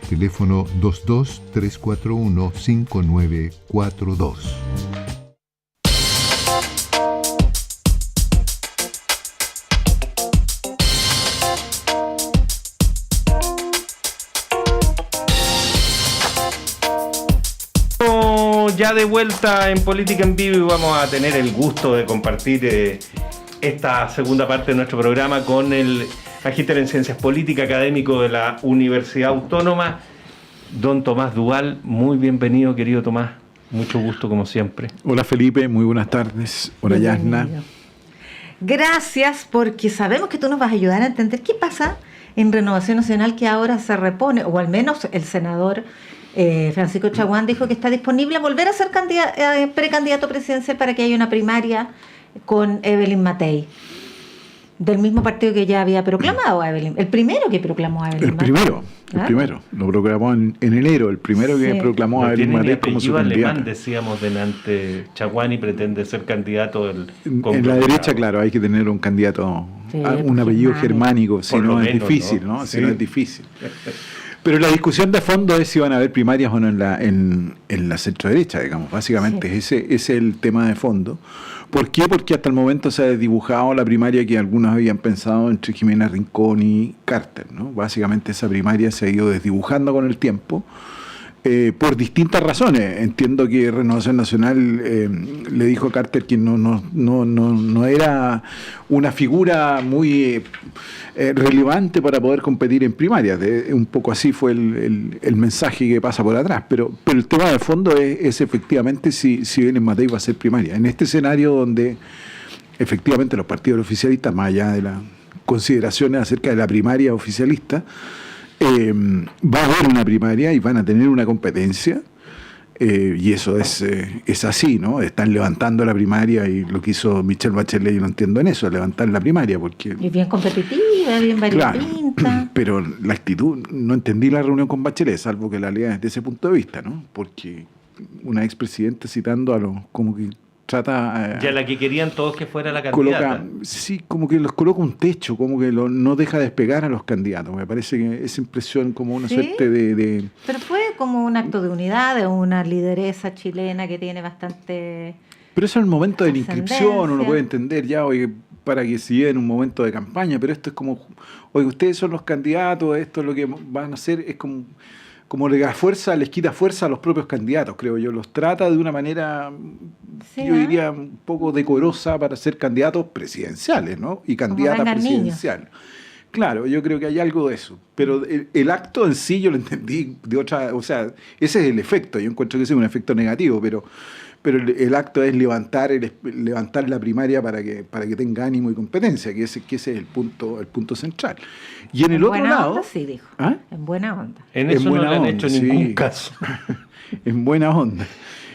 teléfono 22-341-5942. Ya de vuelta en Política en Vivo y vamos a tener el gusto de compartir esta segunda parte de nuestro programa con el magíster en Ciencias Políticas, académico de la Universidad Autónoma, don Tomás Duval. Muy bienvenido, querido Tomás. Mucho gusto, como siempre. Hola, Felipe. Muy buenas tardes. Hola, Yasna. Gracias, porque sabemos que tú nos vas a ayudar a entender qué pasa en Renovación Nacional, que ahora se repone, o al menos el senador Francisco Chaguán dijo que está disponible a volver a ser precandidato presidencial para que haya una primaria con Evelyn Matei, del mismo partido que ya había proclamado a Evelyn, el primero que proclamó a Evelyn Matei. El primero, lo proclamó en enero, el primero que proclamó a Evelyn Matei como su candidata. Alemán, decíamos delante, Chaguán, y pretende ser candidato del en la derecha, claro, hay que tener un candidato, un apellido germánico, si no es difícil, ¿no? Si no es difícil. Pero la discusión de fondo es si van a haber primarias o no en la centroderecha, digamos. Básicamente ese es el tema de fondo. ¿Por qué? Porque hasta el momento se ha desdibujado la primaria que algunos habían pensado entre Jimena Rincón y Carter, ¿no? Básicamente esa primaria se ha ido desdibujando con el tiempo. Por distintas razones. Entiendo que Renovación Nacional le dijo a Carter que no era una figura muy relevante para poder competir en primarias. Un poco así fue el mensaje que pasa por atrás. Pero el tema de fondo es efectivamente si Evelyn Matei va a ser primaria. En este escenario donde efectivamente los partidos oficialistas, más allá de las consideraciones acerca de la primaria oficialista, va a haber una primaria y van a tener una competencia, y eso es así, ¿no? Están levantando la primaria y lo que hizo Michelle Bachelet, yo lo entiendo en eso, levantar la primaria. Porque es bien competitiva, bien variopinta. Claro, pero la actitud, no entendí la reunión con Bachelet, salvo que la lea desde ese punto de vista, ¿no? Porque una expresidenta citando a los, como que trata... ya la que querían todos que fuera la candidata. Sí, como que los coloca un techo, como que no deja despegar a los candidatos. Me parece que esa impresión como una suerte de... Pero fue como un acto de unidad, de una lideresa chilena que tiene bastante... Pero eso es el momento de la inscripción, uno puede entender ya, oye, para que se lleve en un momento de campaña, pero esto es como, oye, ustedes son los candidatos, esto es lo que van a hacer, es como les quita fuerza a los propios candidatos, creo yo. Los trata de una manera, yo diría, un poco decorosa para ser candidatos presidenciales, ¿no? Y candidata presidencial. Claro, yo creo que hay algo de eso. Pero el acto en sí yo lo entendí de otra... O sea, ese es el efecto. Yo encuentro que ese es un efecto negativo, pero el acto es levantar la primaria para que tenga ánimo y competencia, que ese es el punto central. Y en el otro lado... Onda, sí, dijo. ¿Ah? En buena onda. En eso no le han hecho ningún caso. En buena onda.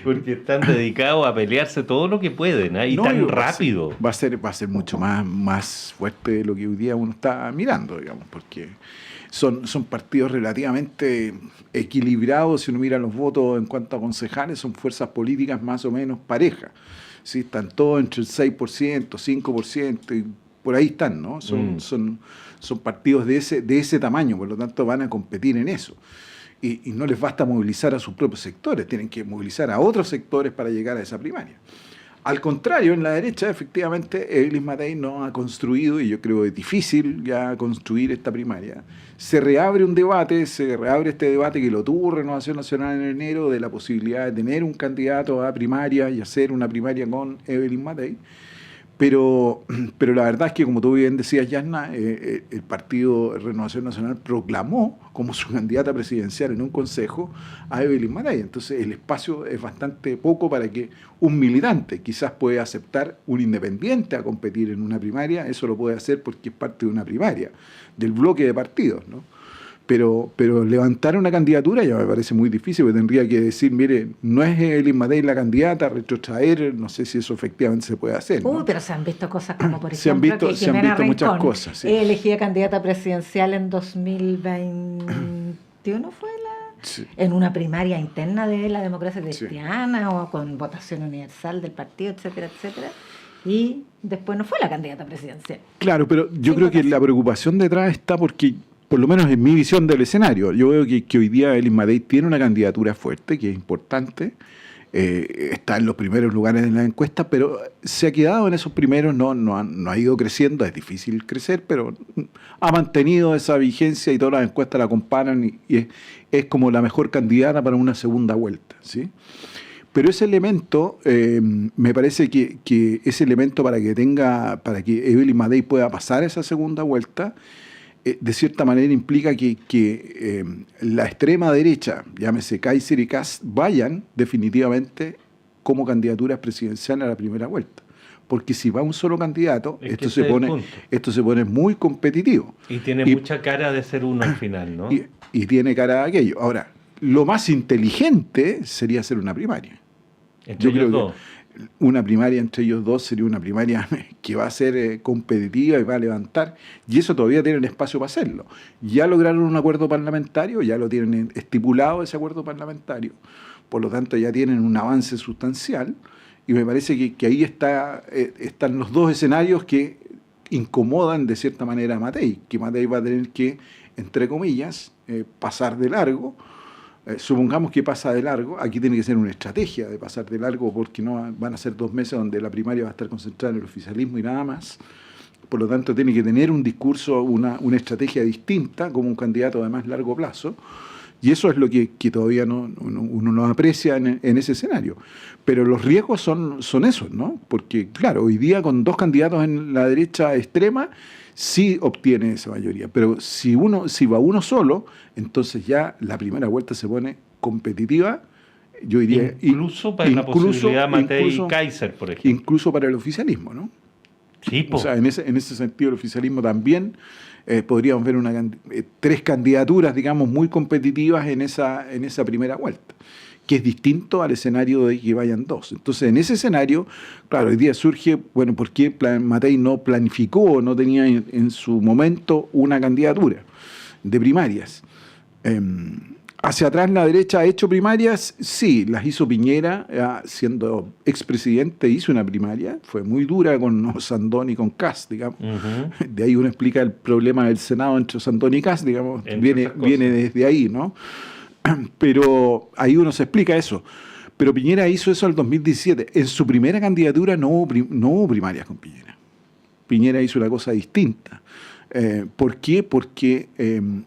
Porque están dedicados a pelearse todo lo que pueden, ¿eh? Y tan rápido. Va a ser mucho más fuerte de lo que hoy día uno está mirando, digamos, porque son partidos relativamente equilibrados. Si uno mira los votos en cuanto a concejales, son fuerzas políticas más o menos parejas. ¿Sí? Están todos entre el 6%, 5%, y por ahí están, ¿no? Son partidos de ese tamaño, por lo tanto van a competir en eso. Y no les basta movilizar a sus propios sectores, tienen que movilizar a otros sectores para llegar a esa primaria. Al contrario, en la derecha, efectivamente, Evelyn Matei no ha construido, y yo creo que es difícil ya construir esta primaria. Se reabre este debate que lo tuvo Renovación Nacional en enero, de la posibilidad de tener un candidato a primaria y hacer una primaria con Evelyn Matei. Pero la verdad es que, como tú bien decías, Yasna, el partido Renovación Nacional proclamó como su candidata presidencial en un consejo a Evelyn Matei. Entonces el espacio es bastante poco para que un militante quizás pueda aceptar un independiente a competir en una primaria. Eso lo puede hacer porque es parte de una primaria, del bloque de partidos, ¿no? Pero levantar una candidatura ya me parece muy difícil, porque tendría que decir, mire, no es Evelyn Matei la candidata, retrotraer, no sé si eso efectivamente se puede hacer, ¿no? Pero se han visto cosas como, por se ejemplo, han visto Rincón, muchas cosas. Sí. Elegida candidata presidencial en 2021, ¿fue en una primaria interna de la democracia cristiana, o con votación universal del partido, etcétera, etcétera. Y después no fue la candidata presidencial. Claro, pero yo creo que la preocupación detrás está porque por lo menos en mi visión del escenario, yo veo que hoy día Elis Matei tiene una candidatura fuerte, que es importante, está en los primeros lugares en la encuesta, pero se ha quedado en esos primeros, no ha ido creciendo, es difícil crecer, pero ha mantenido esa vigencia y todas las encuestas la comparan y es como la mejor candidata para una segunda vuelta, ¿sí? Pero ese elemento, me parece que ese elemento para que Evelyn Matei pueda pasar esa segunda vuelta, de cierta manera implica que la extrema derecha, llámese Kaiser y Kast, vayan definitivamente como candidaturas presidenciales a la primera vuelta. Porque si va un solo candidato, esto se pone muy competitivo. Y tiene mucha cara de ser uno al final, ¿no? Y tiene cara de aquello. Ahora, lo más inteligente sería hacer una primaria. Entre ellos dos. Una primaria entre ellos dos sería una primaria que va a ser competitiva y va a levantar, y eso todavía tienen espacio para hacerlo. Ya lograron un acuerdo parlamentario, ya lo tienen estipulado ese acuerdo parlamentario, por lo tanto ya tienen un avance sustancial, y me parece que ahí están los dos escenarios que incomodan de cierta manera a Matei, que Matei va a tener que, entre comillas, pasar de largo. Supongamos que pasa de largo, aquí tiene que ser una estrategia de pasar de largo, porque no van a ser 2 meses donde la primaria va a estar concentrada en el oficialismo y nada más. Por lo tanto, tiene que tener un discurso, una estrategia distinta, como un candidato de más largo plazo, y eso es lo que todavía uno no aprecia en ese escenario. Pero los riesgos son esos, ¿no? Porque, claro, hoy día con 2 candidatos en la derecha extrema, sí obtiene esa mayoría, pero si va uno solo, entonces ya la primera vuelta se pone competitiva, yo diría... Incluso para la posibilidad Matei-Kaiser, por ejemplo. Incluso para el oficialismo, ¿no? Sí, o sea, en ese sentido el oficialismo también podríamos ver 3 candidaturas, digamos, muy competitivas en esa primera vuelta, que es distinto al escenario de que vayan 2. Entonces, en ese escenario, claro, hoy día surge, bueno, ¿por qué Matei no planificó, no tenía en su momento una candidatura de primarias? Hacia atrás la derecha ha hecho primarias, sí, las hizo Piñera, siendo expresidente, hizo una primaria, fue muy dura con Sandón y con Kast, digamos. Uh-huh. De ahí uno explica el problema del Senado entre Sandón y Kast, digamos, viene desde ahí, ¿no? Pero ahí uno se explica eso. Pero Piñera hizo eso en el 2017. En su primera candidatura no hubo primarias con Piñera. Piñera hizo una cosa distinta. ¿Por qué? Porque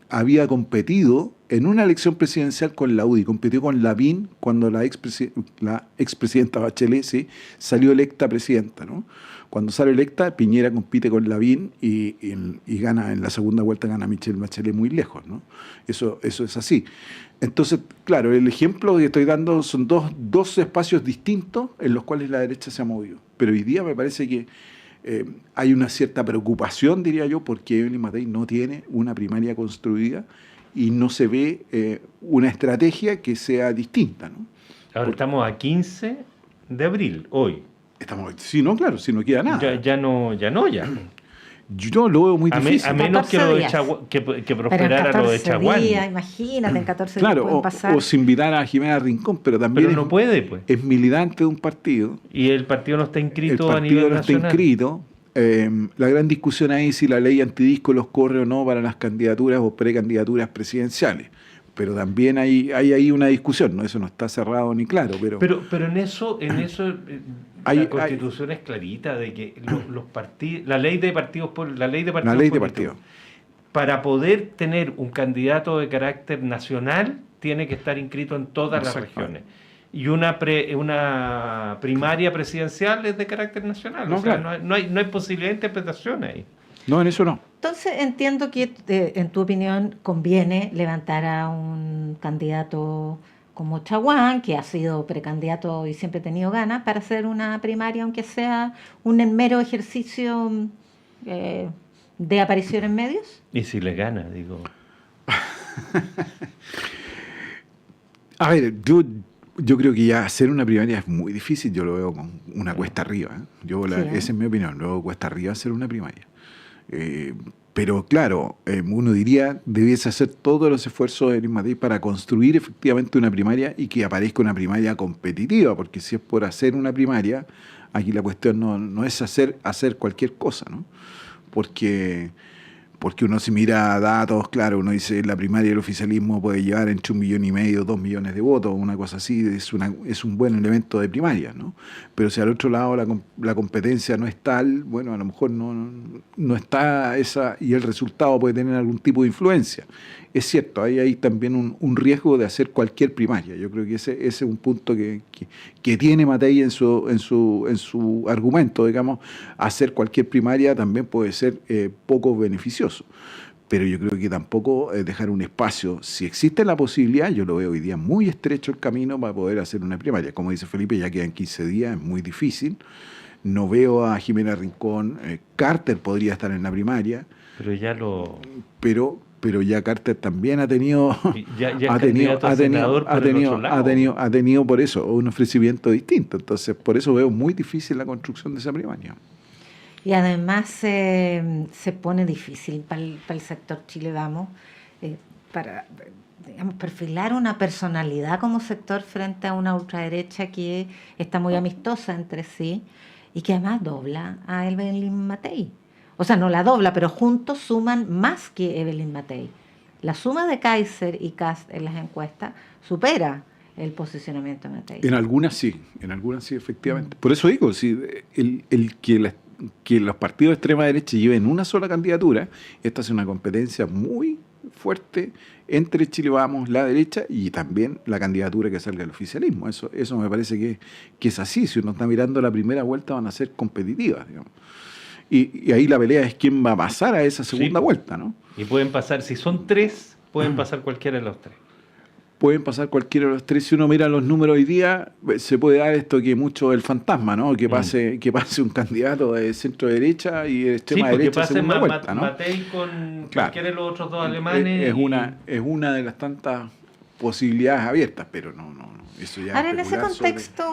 había competido en una elección presidencial con la UDI, compitió con Lavín cuando la expresidenta Bachelet salió electa presidenta, ¿no? Cuando sale electa, Piñera compite con Lavín y gana, en la segunda vuelta gana Michelle Bachelet muy lejos, ¿no? Eso es así. Entonces, claro, el ejemplo que estoy dando son dos espacios distintos en los cuales la derecha se ha movido. Pero hoy día me parece que hay una cierta preocupación, diría yo, porque Evelyn Matei no tiene una primaria construida y no se ve una estrategia que sea distinta, ¿no? Ahora estamos a 15 de abril, hoy. Sí, no, claro, si no queda nada. Ya no. Yo lo veo muy difícil. A menos que prosperara lo de Chaguán. Imagínate, en 14 días pueden pasar. O se invitar a Jimena Rincón, pero también no puede, pues. Es militante de un partido. Y el partido no está inscrito a nivel nacional. Está inscrito. La gran discusión ahí es si la ley antidisco los corre o no para las candidaturas o precandidaturas presidenciales. Pero también hay ahí una discusión, ¿no? Eso no está cerrado ni claro. Pero en eso la Constitución es clarita de que los partidos, la ley de partidos para poder tener un candidato de carácter nacional tiene que estar inscrito en todas las regiones. Y una primaria presidencial es de carácter nacional. No hay posibilidad de interpretación ahí. No, en eso no. Entonces entiendo que, en tu opinión, conviene levantar a un candidato como Chaguán, que ha sido precandidato y siempre ha tenido ganas, para hacer una primaria, aunque sea un mero ejercicio de aparición en medios. ¿Y si le gana, digo? A ver, yo creo que ya hacer una primaria es muy difícil, yo lo veo con una cuesta arriba. Esa es mi opinión, lo veo cuesta arriba hacer una primaria. Pero claro, uno diría, debiese hacer todos los esfuerzos de Evelyn Matei para construir efectivamente una primaria y que aparezca una primaria competitiva, porque si es por hacer una primaria, aquí la cuestión no es hacer cualquier cosa, ¿no? Porque porque uno si mira datos, claro, uno dice la primaria del oficialismo puede llevar entre 1,5 millones, 2 millones de votos, una cosa así, es un buen elemento de primaria, ¿no? Pero si al otro lado la competencia no es tal, bueno, a lo mejor no está esa, y el resultado puede tener algún tipo de influencia. Es cierto, hay también un riesgo de hacer cualquier primaria. Yo creo que ese es un punto que tiene Matei en su argumento, digamos, hacer cualquier primaria también puede ser poco beneficioso. Pero yo creo que tampoco dejar un espacio, si existe la posibilidad, yo lo veo hoy día muy estrecho el camino para poder hacer una primaria. Como dice Felipe, ya quedan 15 días, es muy difícil. No veo a Jimena Rincón, Carter podría estar en la primaria. Pero ya lo... Pero ya Carter también ha tenido ha tenido por eso un ofrecimiento distinto. Entonces, por eso veo muy difícil la construcción de esa primaria. Y además se pone difícil para el sector Chile Vamos, para, digamos, perfilar una personalidad como sector frente a una ultraderecha que está muy amistosa entre sí y que además dobla a Evelyn Matei. O sea, no la dobla, pero juntos suman más que Evelyn Matei. La suma de Kaiser y Kast en las encuestas supera el posicionamiento de Matei. En algunas sí, efectivamente. Por eso digo, si que los partidos de extrema derecha lleven una sola candidatura, esta es una competencia muy fuerte entre Chile Vamos, la derecha, y también la candidatura que salga del oficialismo. Eso me parece que es así. Si uno está mirando la primera vuelta, van a ser competitivas, digamos. Y ahí la pelea es quién va a pasar a esa segunda vuelta, ¿no? Y pueden pasar, si son 3, pueden pasar cualquiera de los 3. Pueden pasar cualquiera de los 3. Si uno mira los números hoy día, se puede dar esto que mucho el fantasma, ¿no? Que pase un candidato de centro derecha y de extrema derecha segunda vuelta, ¿no? Matei con cualquiera de los otros dos alemanes. Es una de las tantas posibilidades abiertas, pero no. Eso ya. Ahora, en ese contexto,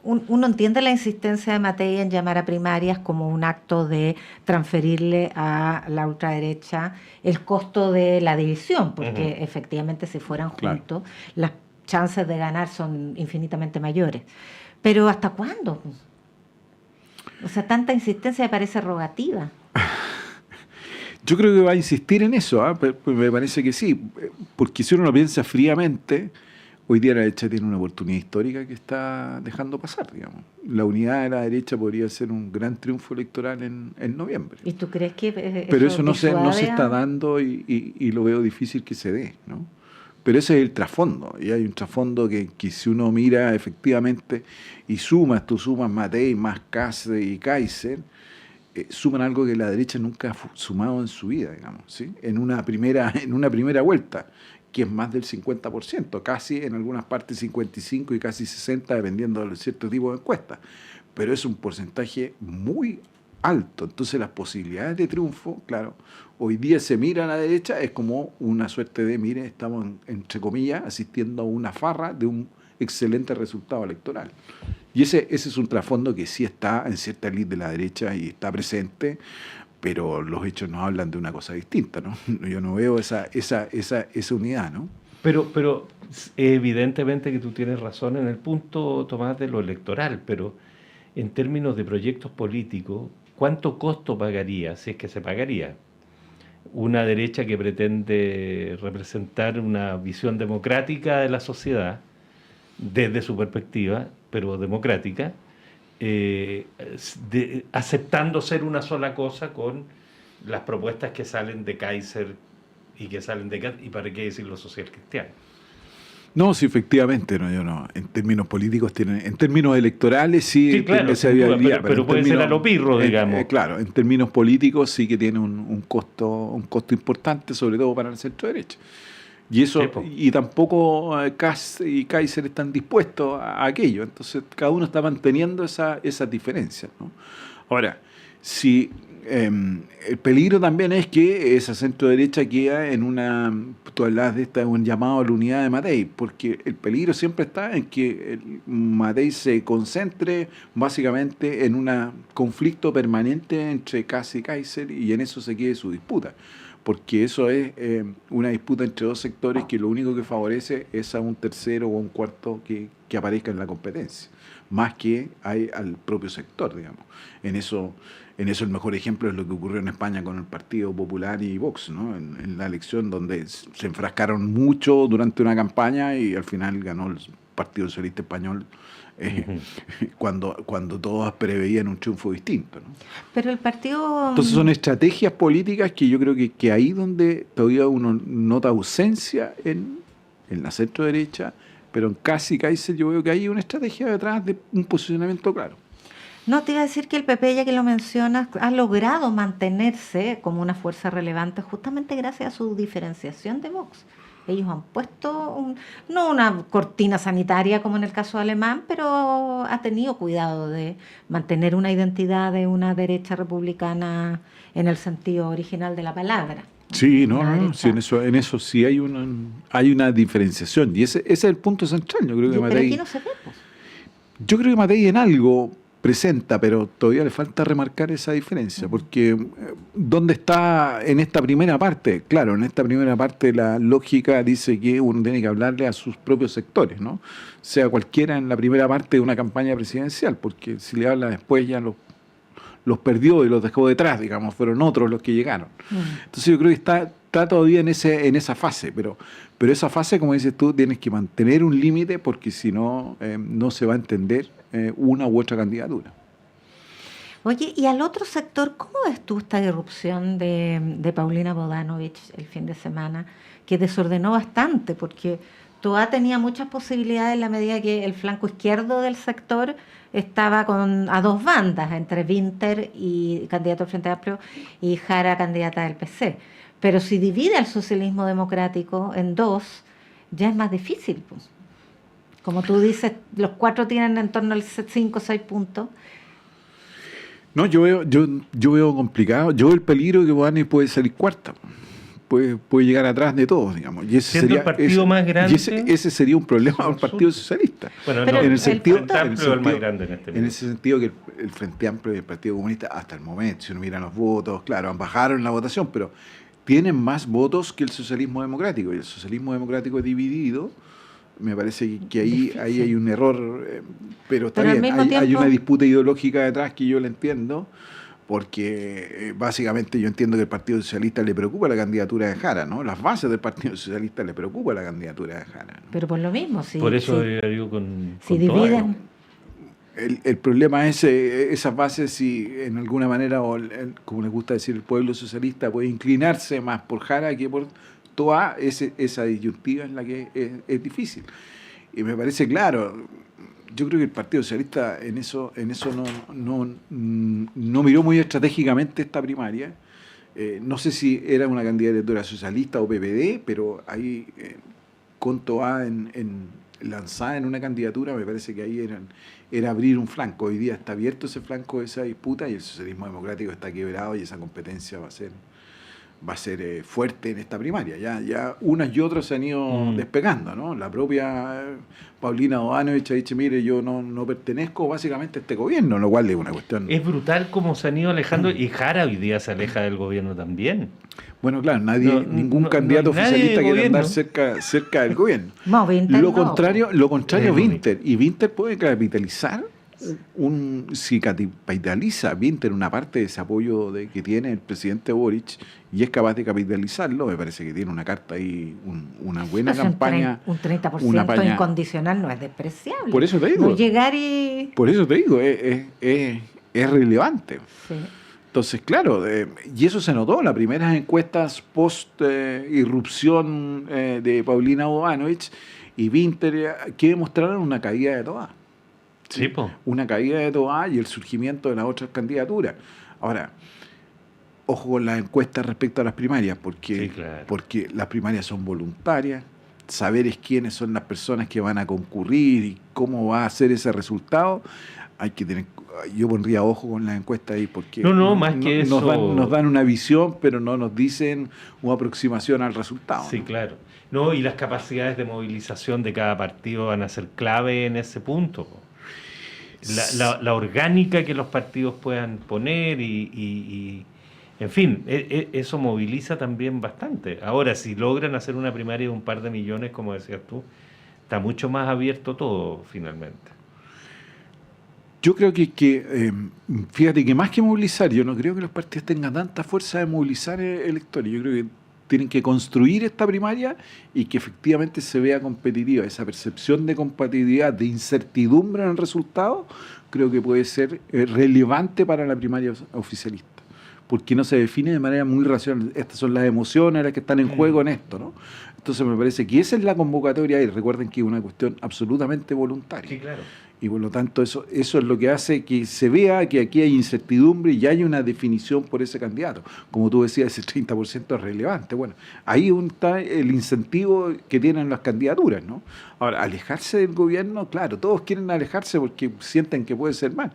uno entiende la insistencia de Matei en llamar a primarias como un acto de transferirle a la ultraderecha el costo de la división, porque efectivamente si fueran juntos, las chances de ganar son infinitamente mayores. Pero ¿hasta cuándo? O sea, tanta insistencia me parece rogativa. Yo creo que va a insistir en eso, me parece que sí, porque si uno lo piensa fríamente, hoy día la derecha tiene una oportunidad histórica que está dejando pasar, digamos. La unidad de la derecha podría ser un gran triunfo electoral en noviembre. ¿Y tú crees que pero eso no se está dando y lo veo difícil que se dé, ¿no? Pero ese es el trasfondo, y hay un trasfondo que si uno mira efectivamente y tú sumas Matei más Kast y Kaiser, suman algo que la derecha nunca ha sumado en su vida, digamos, ¿sí? En una primera vuelta, que es más del 50%, casi en algunas partes 55 y casi 60, dependiendo de cierto tipo de encuestas. Pero es un porcentaje muy alto. Entonces las posibilidades de triunfo, claro, hoy día se mira a la derecha, es como una suerte de, mire, estamos, entre comillas, asistiendo a una farra de un excelente resultado electoral. Y ese es un trasfondo que sí está en cierta elite de la derecha y está presente, pero los hechos nos hablan de una cosa distinta, ¿no? Yo no veo esa unidad, ¿no? Pero evidentemente que tú tienes razón en el punto, Tomás, de lo electoral, pero en términos de proyectos políticos, ¿cuánto costo pagaría, si es que se pagaría, una derecha que pretende representar una visión democrática de la sociedad, desde su perspectiva, pero democrática, aceptando ser una sola cosa con las propuestas que salen de Kaiser y que salen de Kast, y para qué decir los social cristianos? No, sí, efectivamente, no. En términos políticos en términos electorales sí claro, esa viabilidad, pero puede ser a lo pirro, digamos. Claro, en términos políticos sí que tiene un costo importante, sobre todo para el centro derecha. Y eso, y tampoco Kast y Kaiser están dispuestos a aquello. Entonces cada uno está manteniendo esas diferencias, ¿no? Ahora, si el peligro también es que esa centro derecha queda en tú hablas de un llamado a la unidad de Matei, porque el peligro siempre está en que Matei se concentre básicamente en un conflicto permanente entre Kast y Kaiser, y en eso se quede su disputa. porque eso es una disputa entre dos sectores que lo único que favorece es a un tercero o un cuarto que aparezca en la competencia, más que al propio sector, digamos. En eso el mejor ejemplo es lo que ocurrió en España con el Partido Popular y Vox, ¿no? En la elección donde se enfrascaron mucho durante una campaña y al final ganó el Partido Socialista Español, cuando todos preveían un triunfo distinto, ¿no? Pero el partido... Entonces son estrategias políticas que yo creo que ahí donde todavía uno nota ausencia en la centro derecha, pero en Kast y Kaiser yo veo que hay una estrategia detrás de un posicionamiento claro. No, te iba a decir que el PP, ya que lo mencionas, ha logrado mantenerse como una fuerza relevante justamente gracias a su diferenciación de Vox. Ellos han puesto, no una cortina sanitaria como en el caso alemán, pero ha tenido cuidado de mantener una identidad de una derecha republicana en el sentido original de la palabra. Sí, sí, en eso sí hay una diferenciación y ese es el punto central. Yo creo que Pero Matei, aquí no se ve, pues. yo creo que Matei en algo presenta, pero todavía le falta remarcar esa diferencia, porque ¿dónde está en esta primera parte? Claro, en esta primera parte la lógica dice que uno tiene que hablarle a sus propios sectores, ¿no? Sea cualquiera en la primera parte de una campaña presidencial, porque si le habla después ya los perdió y los dejó detrás, digamos, fueron otros los que llegaron. Entonces yo creo que está todavía en esa fase, pero esa fase, como dices tú, tienes que mantener un límite porque si no, no se va a entender una u otra candidatura. Oye, y al otro sector, ¿cómo ves tú esta irrupción de Paulina Bodanovich el fin de semana, que desordenó bastante? Porque Toa tenía muchas posibilidades en la medida que el flanco izquierdo del sector estaba a dos bandas, entre Winter y candidato del Frente Amplio y Jara, candidata del PC. Pero si divide al socialismo democrático en dos, ya es más difícil, pues. Como tú dices, los cuatro tienen en torno a 5 o 6 puntos. No, yo veo complicado. Yo veo el peligro de que Bodanovich puede salir cuarta. Puede llegar atrás de todos, digamos. Y ese siendo sería, el partido más grande. Y ese sería un problema para el Partido Socialista. Bueno, pero no, en el sentido, Frente Amplio es el más grande en este momento. En ese sentido que el Frente Amplio y el Partido Comunista, hasta el momento, si uno mira los votos, claro, bajaron la votación, pero tienen más votos que el socialismo democrático. Y el socialismo democrático dividido, me parece que ahí hay un error, pero está bien, hay una disputa ideológica detrás que yo la entiendo, porque básicamente yo entiendo que el Partido Socialista le preocupa la candidatura de Jara, ¿no? Las bases del Partido Socialista le preocupa la candidatura de Jara, ¿no? Pero por lo mismo, sí. Por eso digo con dividen. El problema es esas bases, si en alguna manera, como les gusta decir el pueblo socialista, puede inclinarse más por Jara que por Toa, esa disyuntiva es la que es difícil. Y me parece claro, yo creo que el Partido Socialista en eso no miró muy estratégicamente esta primaria. No sé si era una candidatura socialista o PPD, pero ahí con Toa lanzada en una candidatura, me parece que ahí era abrir un flanco. Hoy día está abierto ese flanco de esa disputa y el socialismo democrático está quebrado y esa competencia va a ser fuerte en esta primaria. Ya unas y otras se han ido despegando, ¿no? La propia Paulina Bodanovich ha dicho, mire, yo no pertenezco básicamente a este gobierno, lo cual es una cuestión... Es brutal cómo se han ido alejando y Jara hoy día se aleja del gobierno también. Bueno, claro, ningún candidato oficialista quiere andar cerca del gobierno. No, Winter lo contrario Winter. Y Winter puede capitalizar si capitaliza Winter una parte de ese apoyo que tiene el presidente Boric y es capaz de capitalizarlo, me parece que tiene una carta ahí, una buena campaña. Un 30% incondicional no es despreciable. Por eso te digo. No llegar y... Por eso te digo, es relevante. Sí. Entonces, claro, y eso se notó en las primeras encuestas post-irrupción de Paulina Bodanovich y Winter, que demostraron una caída de Toa. Sí, po. Una caída de Toa y el surgimiento de las otras candidaturas. Ahora, ojo con las encuestas respecto a las primarias, porque las primarias son voluntarias, saber quiénes son las personas que van a concurrir y cómo va a ser ese resultado, hay que tener... Yo pondría ojo con las encuestas ahí, porque nos dan una visión, pero no nos dicen una aproximación al resultado. Sí, ¿no? Claro. No, y las capacidades de movilización de cada partido van a ser clave en ese punto. La orgánica que los partidos puedan poner y En fin, eso moviliza también bastante. Ahora, si logran hacer una primaria de un par de millones, como decías tú, está mucho más abierto todo, finalmente. Yo creo que fíjate que más que movilizar, yo no creo que los partidos tengan tanta fuerza de movilizar electores. Yo creo que tienen que construir esta primaria y que efectivamente se vea competitiva. Esa percepción de competitividad, de incertidumbre en el resultado, creo que puede ser relevante para la primaria oficialista, porque no se define de manera muy racional. Estas son las emociones las que están en juego en esto, ¿no? Entonces me parece que esa es la convocatoria y recuerden que es una cuestión absolutamente voluntaria. Sí, claro. Y por lo tanto eso es lo que hace que se vea que aquí hay incertidumbre y hay una definición por ese candidato. Como tú decías, ese 30% es relevante. Bueno, ahí está el incentivo que tienen las candidaturas, ¿no? Ahora, alejarse del gobierno, claro, todos quieren alejarse porque sienten que puede ser mal.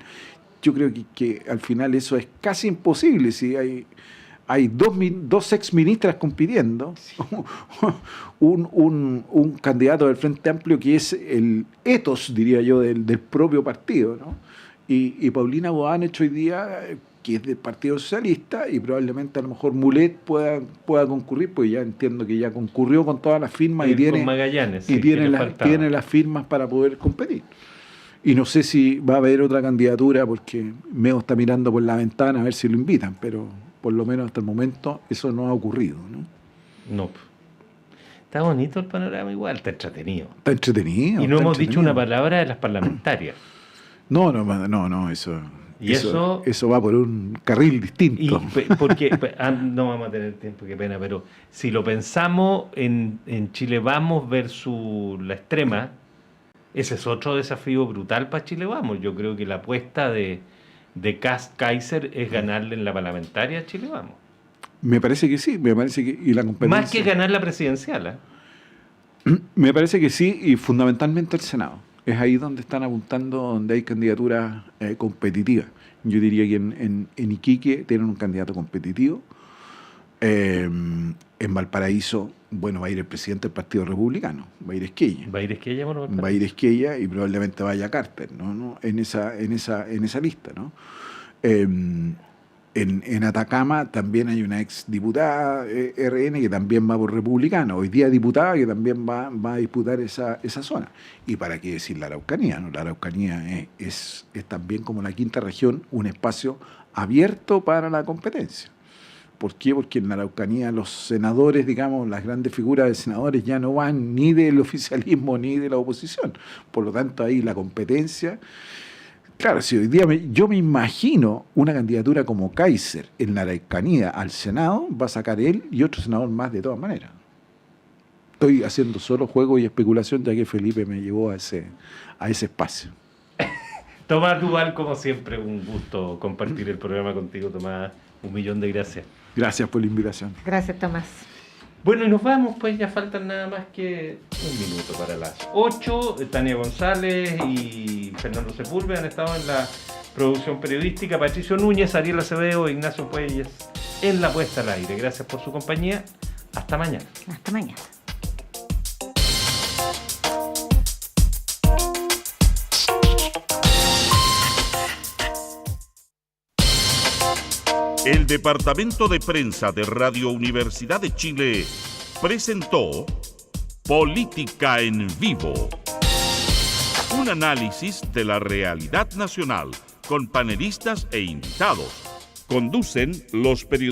Yo creo que al final eso es casi imposible si hay dos exministras compitiendo, sí. un candidato del Frente Amplio que es el ethos, diría yo, del propio partido, ¿no? Y Paulina Bodanovich hoy día, que es del Partido Socialista, y probablemente a lo mejor Mulet pueda concurrir, pues ya entiendo que ya concurrió con todas las firmas y tiene las firmas para poder competir. Y no sé si va a haber otra candidatura porque Meo está mirando por la ventana a ver si lo invitan, pero por lo menos hasta el momento eso no ha ocurrido, ¿no? No. Está bonito el panorama igual, está entretenido. Está entretenido. Y no hemos dicho una palabra de las parlamentarias. No, eso va por un carril distinto. Porque no vamos a tener tiempo, qué pena, pero si lo pensamos en Chile Vamos versus la extrema, ese es otro desafío brutal para Chile Vamos. Yo creo que la apuesta de Kast-Kaiser es ganarle en la parlamentaria a Chile Vamos. Me parece que sí, y la competencia. Más que ganar la presidencial, ¿eh? Me parece que sí, y fundamentalmente el Senado. Es ahí donde están apuntando, donde hay candidaturas competitivas. Yo diría que en Iquique tienen un candidato competitivo. En Valparaíso, bueno, va a ir el presidente del Partido Republicano, va a ir Esquella. Va a ir Esquella por Valparaíso. Va a ir Esquella y probablemente vaya Carter, ¿no? En esa lista, ¿no? En Atacama también hay una ex diputada RN que también va por Republicano, hoy día diputada que también va a disputar esa zona. Y para qué decir la Araucanía, ¿no? La Araucanía es también como la quinta región, un espacio abierto para la competencia. ¿Por qué? Porque en la Araucanía los senadores, digamos, las grandes figuras de senadores ya no van ni del oficialismo ni de la oposición. Por lo tanto, ahí la competencia. Claro, si hoy día yo me imagino una candidatura como Kaiser en la Araucanía al Senado, va a sacar él y otro senador más de todas maneras. Estoy haciendo solo juego y especulación, ya que Felipe me llevó a ese espacio. Tomás Duval, como siempre, un gusto compartir el programa contigo, Tomás. 1.000.000 de gracias. Gracias por la invitación. Gracias, Tomás. Bueno, y nos vamos, pues ya faltan nada más que un minuto para las 8. Tania González y Fernando Sepúlveda han estado en la producción periodística, Patricio Núñez, Ariel Acevedo e Ignacio Puelles en la puesta al aire. Gracias por su compañía. Hasta mañana. Hasta mañana. El Departamento de Prensa de Radio Universidad de Chile presentó Política en Vivo. Un análisis de la realidad nacional con panelistas e invitados. Conducen los periodistas